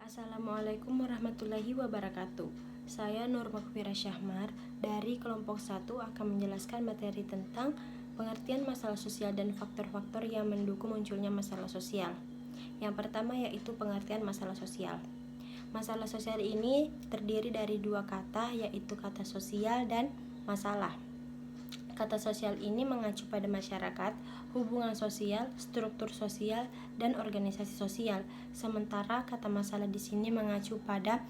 Assalamualaikum warahmatullahi wabarakatuh. Saya Nur Makfira Syahmar dari kelompok 1 akan menjelaskan materi tentang pengertian masalah sosial dan faktor-faktor yang mendukung munculnya masalah sosial. Yang pertama yaitu pengertian masalah sosial. Masalah sosial ini terdiri dari dua kata, yaitu kata sosial dan masalah. Kata sosial ini mengacu pada masyarakat, hubungan sosial, struktur sosial, dan organisasi sosial. Sementara kata masalah di sini mengacu pada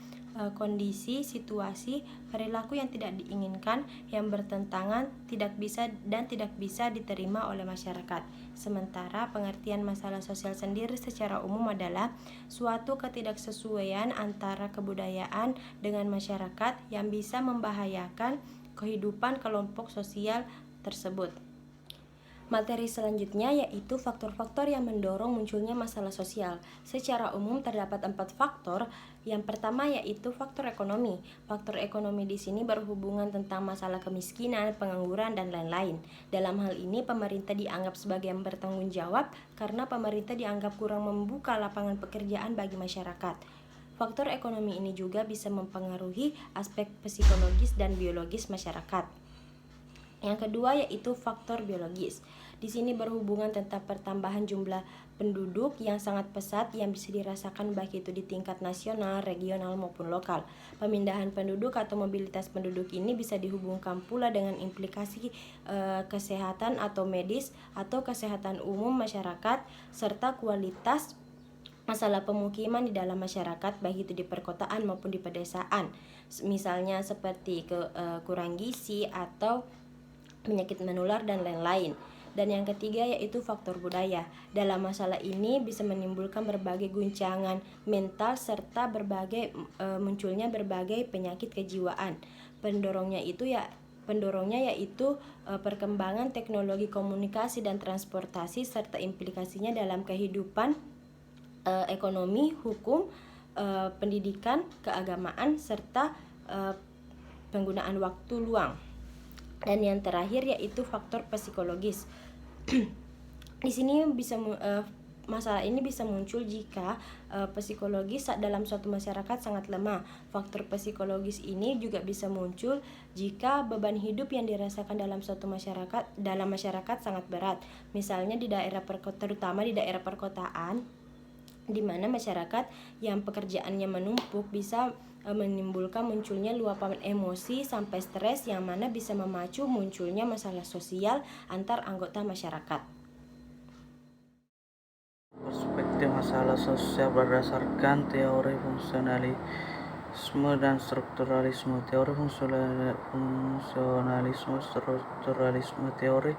kondisi, situasi, perilaku yang tidak diinginkan, yang bertentangan, tidak bisa diterima oleh masyarakat. Sementara pengertian masalah sosial sendiri secara umum adalah suatu ketidaksesuaian antara kebudayaan dengan masyarakat yang bisa membahayakan kehidupan kelompok sosial tersebut. Materi selanjutnya yaitu faktor-faktor yang mendorong munculnya masalah sosial. Secara umum terdapat 4 faktor. Yang pertama yaitu faktor ekonomi. Faktor ekonomi di sini berhubungan tentang masalah kemiskinan, pengangguran, dan lain-lain. Dalam hal ini pemerintah dianggap sebagai yang bertanggung jawab karena pemerintah dianggap kurang membuka lapangan pekerjaan bagi masyarakat. Faktor ekonomi ini juga bisa mempengaruhi aspek psikologis dan biologis masyarakat. Yang kedua yaitu faktor biologis. Di sini berhubungan tentang pertambahan jumlah penduduk yang sangat pesat yang bisa dirasakan baik itu di tingkat nasional, regional maupun lokal. Pemindahan penduduk atau mobilitas penduduk ini bisa dihubungkan pula dengan implikasi kesehatan atau medis atau kesehatan umum masyarakat serta kualitas masalah pemukiman di dalam masyarakat baik itu di perkotaan maupun di pedesaan, misalnya seperti kurang gizi atau penyakit menular dan lain-lain. Dan yang ketiga yaitu faktor budaya. Dalam masalah ini bisa menimbulkan berbagai guncangan mental serta munculnya berbagai penyakit kejiwaan. Pendorongnya yaitu perkembangan teknologi komunikasi dan transportasi serta implikasinya dalam kehidupan ekonomi, hukum, pendidikan, keagamaan, serta penggunaan waktu luang. Dan yang terakhir yaitu faktor psikologis. Di sini masalah ini bisa muncul jika psikologis dalam suatu masyarakat sangat lemah. Faktor psikologis ini juga bisa muncul jika beban hidup yang dirasakan dalam suatu masyarakat sangat berat. Misalnya terutama di daerah perkotaan, di mana masyarakat yang pekerjaannya menumpuk bisa menimbulkan munculnya luapan emosi sampai stres yang mana bisa memacu munculnya masalah sosial antar anggota masyarakat. Perspektif masalah sosial berdasarkan teori fungsionalisme dan strukturalisme. Teori fungsionalisme, strukturalisme. Teori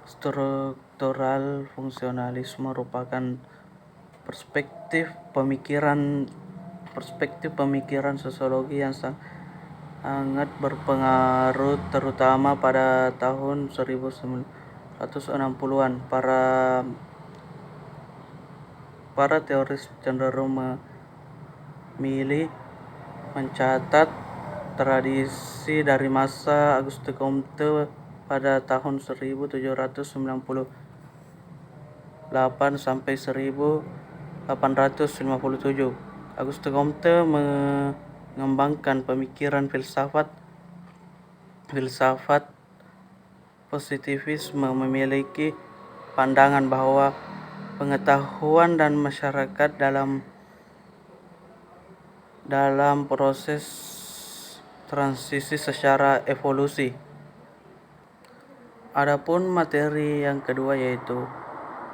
struktural fungsionalisme merupakan perspektif pemikiran sosiologi yang sangat berpengaruh terutama pada tahun 1960-an. Para teoris cenderung mencatat tradisi dari masa Auguste Comte pada tahun 1798 sampai 1857. Auguste Comte mengembangkan pemikiran filsafat positivisme, memiliki pandangan bahwa pengetahuan dan masyarakat dalam proses transisi secara evolusi. Adapun materi yang kedua yaitu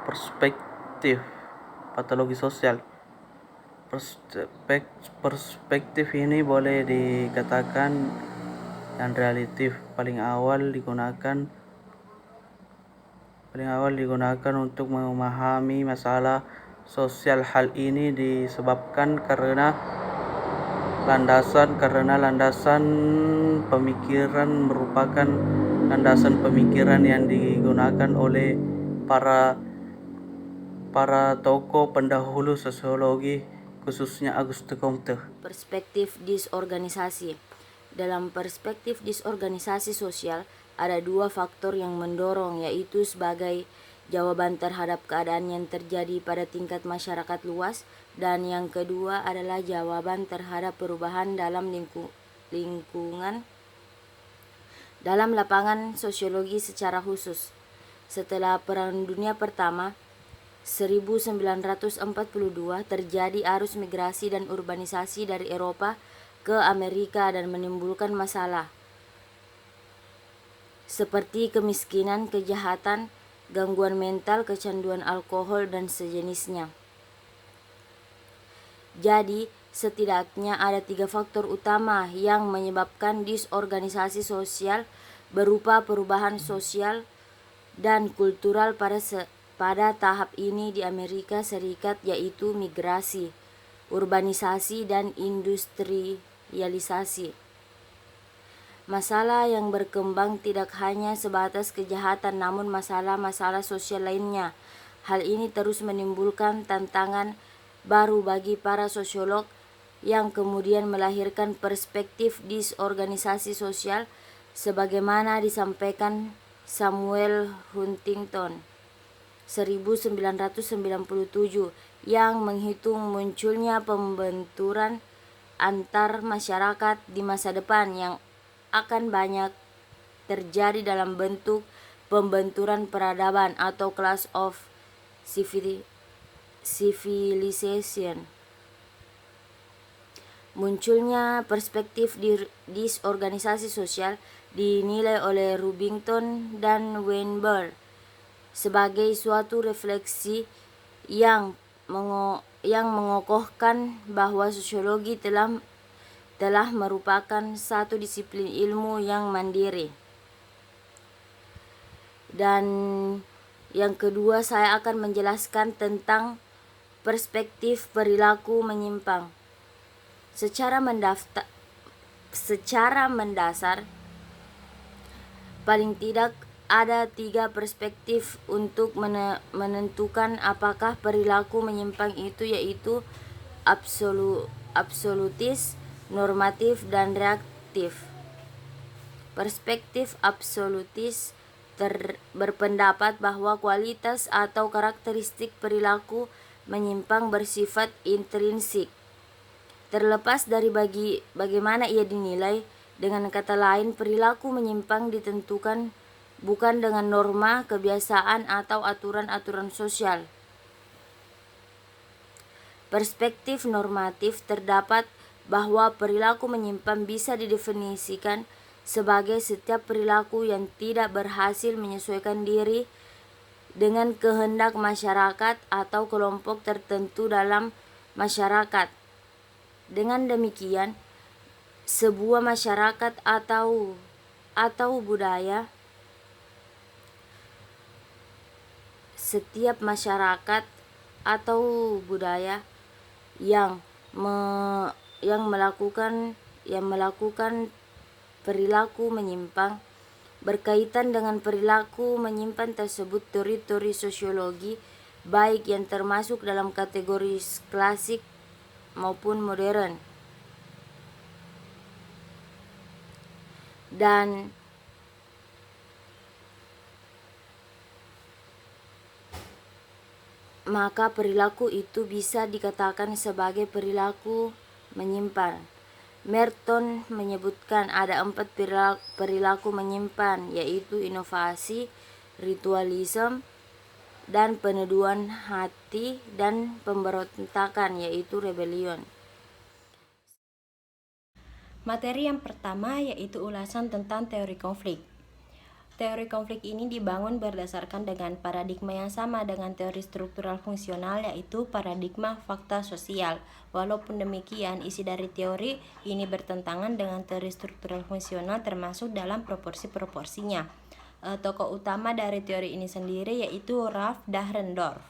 perspektif patologi sosial. Perspektif ini boleh dikatakan dan relatif. Paling awal digunakan untuk memahami masalah sosial. Hal ini disebabkan karena landasan pemikiran merupakan landasan pemikiran yang digunakan oleh para tokoh pendahulu sosiologi, khususnya Auguste Comte. Perspektif disorganisasi. Dalam perspektif disorganisasi sosial ada dua faktor yang mendorong, yaitu sebagai jawaban terhadap keadaan yang terjadi pada tingkat masyarakat luas, dan yang kedua adalah jawaban terhadap perubahan dalam lingkungan dalam lapangan sosiologi secara khusus. Setelah Perang Dunia Pertama 1942 terjadi arus migrasi dan urbanisasi dari Eropa ke Amerika dan menimbulkan masalah seperti kemiskinan, kejahatan, gangguan mental, kecanduan alkohol, dan sejenisnya. Jadi, setidaknya ada 3 faktor utama yang menyebabkan disorganisasi sosial berupa perubahan sosial dan kultural pada tahap ini di Amerika Serikat, yaitu migrasi, urbanisasi, dan industrialisasi. Masalah yang berkembang tidak hanya sebatas kejahatan, namun masalah-masalah sosial lainnya. Hal ini terus menimbulkan tantangan baru bagi para sosiolog yang kemudian melahirkan perspektif disorganisasi sosial sebagaimana disampaikan Samuel Huntington 1997 yang menghitung munculnya pembenturan antar masyarakat di masa depan yang akan banyak terjadi dalam bentuk pembenturan peradaban atau class of civilization. Munculnya perspektif disorganisasi sosial dinilai oleh Rubington dan Weinberg sebagai suatu refleksi yang mengokohkan bahwa sosiologi telah merupakan satu disiplin ilmu yang mandiri. Dan yang kedua, saya akan menjelaskan tentang perspektif perilaku menyimpang. Secara mendasar, paling tidak ada 3 perspektif untuk menentukan apakah perilaku menyimpang itu, yaitu absolutis, normatif, dan reaktif. Perspektif absolutis berpendapat bahwa kualitas atau karakteristik perilaku menyimpang bersifat intrinsik, terlepas dari bagaimana ia dinilai. Dengan kata lain, perilaku menyimpang ditentukan bukan dengan norma, kebiasaan, atau aturan-aturan sosial. Perspektif normatif terdapat bahwa perilaku menyimpang bisa didefinisikan sebagai setiap perilaku yang tidak berhasil menyesuaikan diri dengan kehendak masyarakat atau kelompok tertentu dalam masyarakat. Dengan demikian, sebuah masyarakat atau budaya, setiap masyarakat atau budaya yang melakukan perilaku menyimpang berkaitan dengan perilaku menyimpang tersebut teori-teori sosiologi, baik yang termasuk dalam kategori klasik maupun modern, dan maka perilaku itu bisa dikatakan sebagai perilaku menyimpang. Merton menyebutkan ada 4 perilaku menyimpang, yaitu inovasi, ritualisme, dan peneduhan hati, dan pemberontakan, yaitu rebellion. Materi yang pertama yaitu ulasan tentang teori konflik. Teori konflik ini dibangun berdasarkan dengan paradigma yang sama dengan teori struktural fungsional, yaitu paradigma fakta sosial. Walaupun demikian, isi dari teori ini bertentangan dengan teori struktural fungsional termasuk dalam proporsi-proporsinya. Tokoh utama dari teori ini sendiri yaitu Ralph Dahrendorf.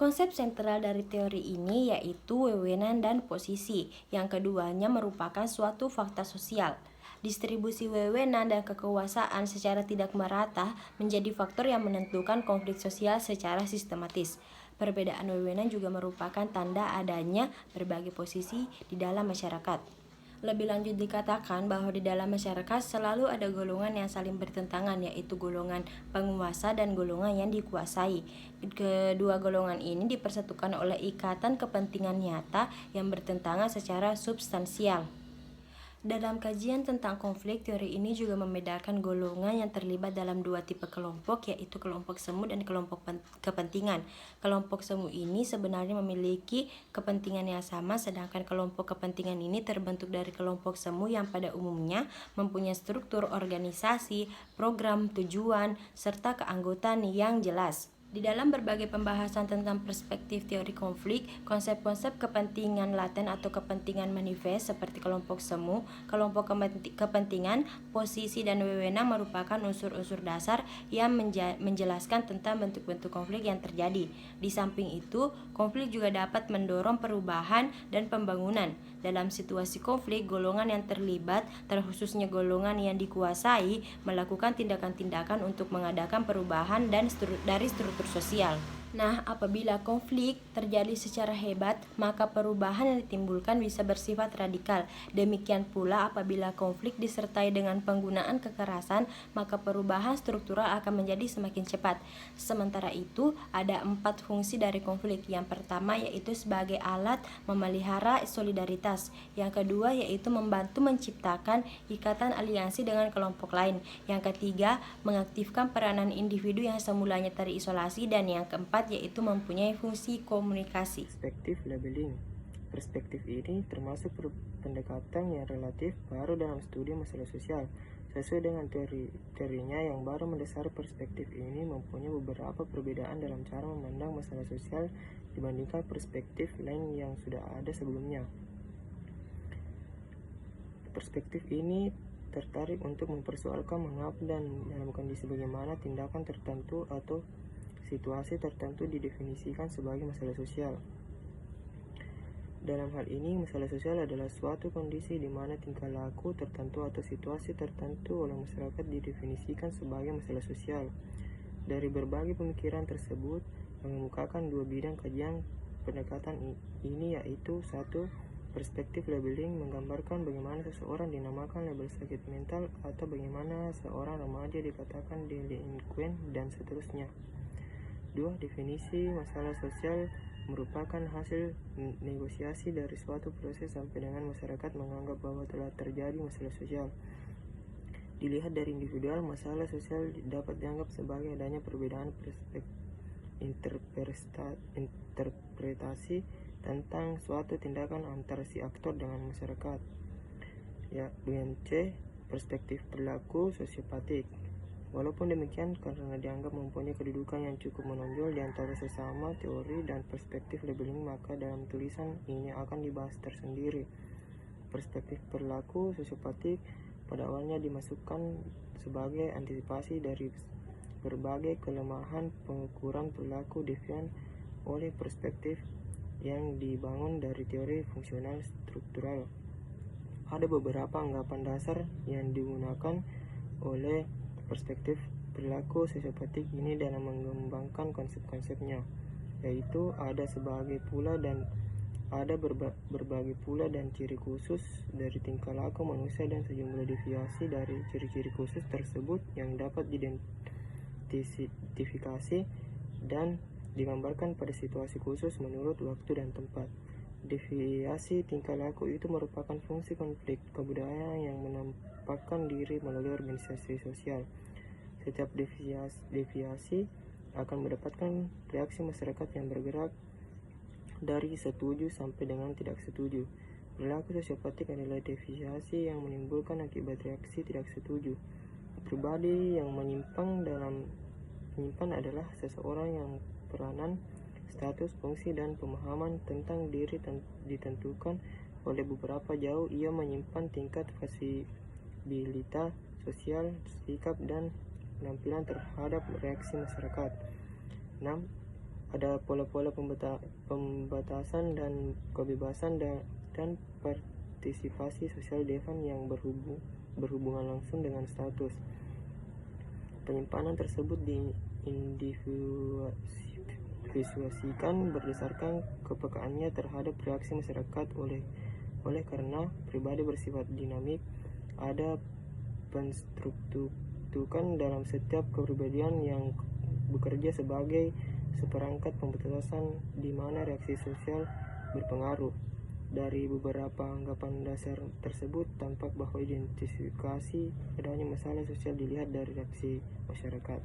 Konsep sentral dari teori ini yaitu wewenang dan posisi. Yang keduanya merupakan suatu fakta sosial. Distribusi wewenang dan kekuasaan secara tidak merata menjadi faktor yang menentukan konflik sosial secara sistematis. Perbedaan wewenang juga merupakan tanda adanya berbagai posisi di dalam masyarakat. Lebih lanjut dikatakan bahwa di dalam masyarakat selalu ada golongan yang saling bertentangan, yaitu golongan penguasa dan golongan yang dikuasai. Kedua golongan ini dipersatukan oleh ikatan kepentingan nyata yang bertentangan secara substansial. Dalam kajian tentang konflik, teori ini juga membedakan golongan yang terlibat dalam dua tipe kelompok, yaitu kelompok semu dan kelompok kepentingan. Kelompok semu ini sebenarnya memiliki kepentingan yang sama, sedangkan kelompok kepentingan ini terbentuk dari kelompok semu yang pada umumnya mempunyai struktur organisasi, program, tujuan, serta keanggotaan yang jelas. Di dalam berbagai pembahasan tentang perspektif teori konflik, konsep-konsep kepentingan laten atau kepentingan manifest seperti kelompok semu, kelompok kepentingan, posisi, dan wewenang merupakan unsur-unsur dasar yang menjelaskan tentang bentuk-bentuk konflik yang terjadi. Di samping itu, konflik juga dapat mendorong perubahan dan pembangunan. Dalam situasi konflik, golongan yang terlibat, terkhususnya golongan yang dikuasai, melakukan tindakan-tindakan untuk mengadakan perubahan dan dari struktur sosial. Nah, apabila konflik terjadi secara hebat, maka perubahan yang ditimbulkan bisa bersifat radikal. Demikian pula apabila konflik disertai dengan penggunaan kekerasan, maka perubahan struktural akan menjadi semakin cepat. Sementara itu, ada 4 fungsi dari konflik. Yang pertama yaitu sebagai alat memelihara solidaritas. Yang kedua yaitu membantu menciptakan ikatan aliansi dengan kelompok lain. Yang ketiga, mengaktifkan peranan individu yang semulanya terisolasi. Dan yang keempat yaitu mempunyai fungsi komunikasi. Perspektif labeling. Perspektif ini termasuk pendekatan yang relatif baru dalam studi masalah sosial. Sesuai dengan teorinya yang baru mendasari perspektif ini mempunyai beberapa perbedaan dalam cara memandang masalah sosial dibandingkan perspektif lain yang sudah ada sebelumnya. Perspektif ini tertarik untuk mempersoalkan mengapa dan dalam kondisi bagaimana tindakan tertentu atau situasi tertentu didefinisikan sebagai masalah sosial. Dalam hal ini, masalah sosial adalah suatu kondisi di mana tingkah laku tertentu atau situasi tertentu oleh masyarakat didefinisikan sebagai masalah sosial. Dari berbagai pemikiran tersebut, mengemukakan 2 bidang kajian pendekatan ini, yaitu 1. Perspektif labeling menggambarkan bagaimana seseorang dinamakan label sakit mental atau bagaimana seorang remaja dikatakan delinquen dan seterusnya. 2. Definisi masalah sosial merupakan hasil negosiasi dari suatu proses sampai dengan masyarakat menganggap bahwa telah terjadi masalah sosial. Dilihat dari individual, masalah sosial dapat dianggap sebagai adanya perbedaan interpretasi tentang suatu tindakan antara si aktor dengan masyarakat. Ya, dengan C. Perspektif perilaku sosiopatik. Walaupun demikian, karena dianggap mempunyai kedudukan yang cukup menonjol di antara sesama teori dan perspektif labeling, maka dalam tulisan ini akan dibahas tersendiri. Perspektif perilaku sosiopatik pada awalnya dimasukkan sebagai antisipasi dari berbagai kelemahan pengukuran perilaku devian oleh perspektif yang dibangun dari teori fungsional struktural. Ada beberapa anggapan dasar yang digunakan oleh perspektif perilaku sosiopatik ini dalam mengembangkan konsep-konsepnya, yaitu ada sebagai pula dan ada berbagai pula dan ciri khusus dari tingkah laku manusia dan sejumlah deviasi dari ciri-ciri khusus tersebut yang dapat diidentifikasi dan digambarkan pada situasi khusus menurut waktu dan tempat. Deviasi tingkah laku itu merupakan fungsi konflik kebudayaan yang menampakkan diri melalui organisasi sosial. Setiap deviasi akan mendapatkan reaksi masyarakat yang bergerak dari setuju sampai dengan tidak setuju. Perilaku sosiopatik adalah deviasi yang menimbulkan akibat reaksi tidak setuju. Pribadi yang menyimpang adalah seseorang yang peranan, status, fungsi, dan pemahaman tentang diri ditentukan oleh beberapa jauh. Ia menyimpan tingkat fasibilitas sosial, sikap, dan penampilan terhadap reaksi masyarakat. 6. Ada pola-pola pembatasan dan kebebasan dan partisipasi sosial devian yang berhubungan langsung dengan status. Penyimpanan tersebut diindividuasikan berdasarkan kepekaannya terhadap reaksi masyarakat oleh Oleh karena pribadi bersifat dinamik, ada penstrukturan dalam setiap kepribadian yang bekerja sebagai seperangkat pembatasan di mana reaksi sosial berpengaruh. Dari beberapa anggapan dasar tersebut, tampak bahwa identifikasi adanya masalah sosial dilihat dari reaksi masyarakat.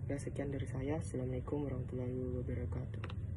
Ya, sekian dari saya. Assalamualaikum warahmatullahi wabarakatuh.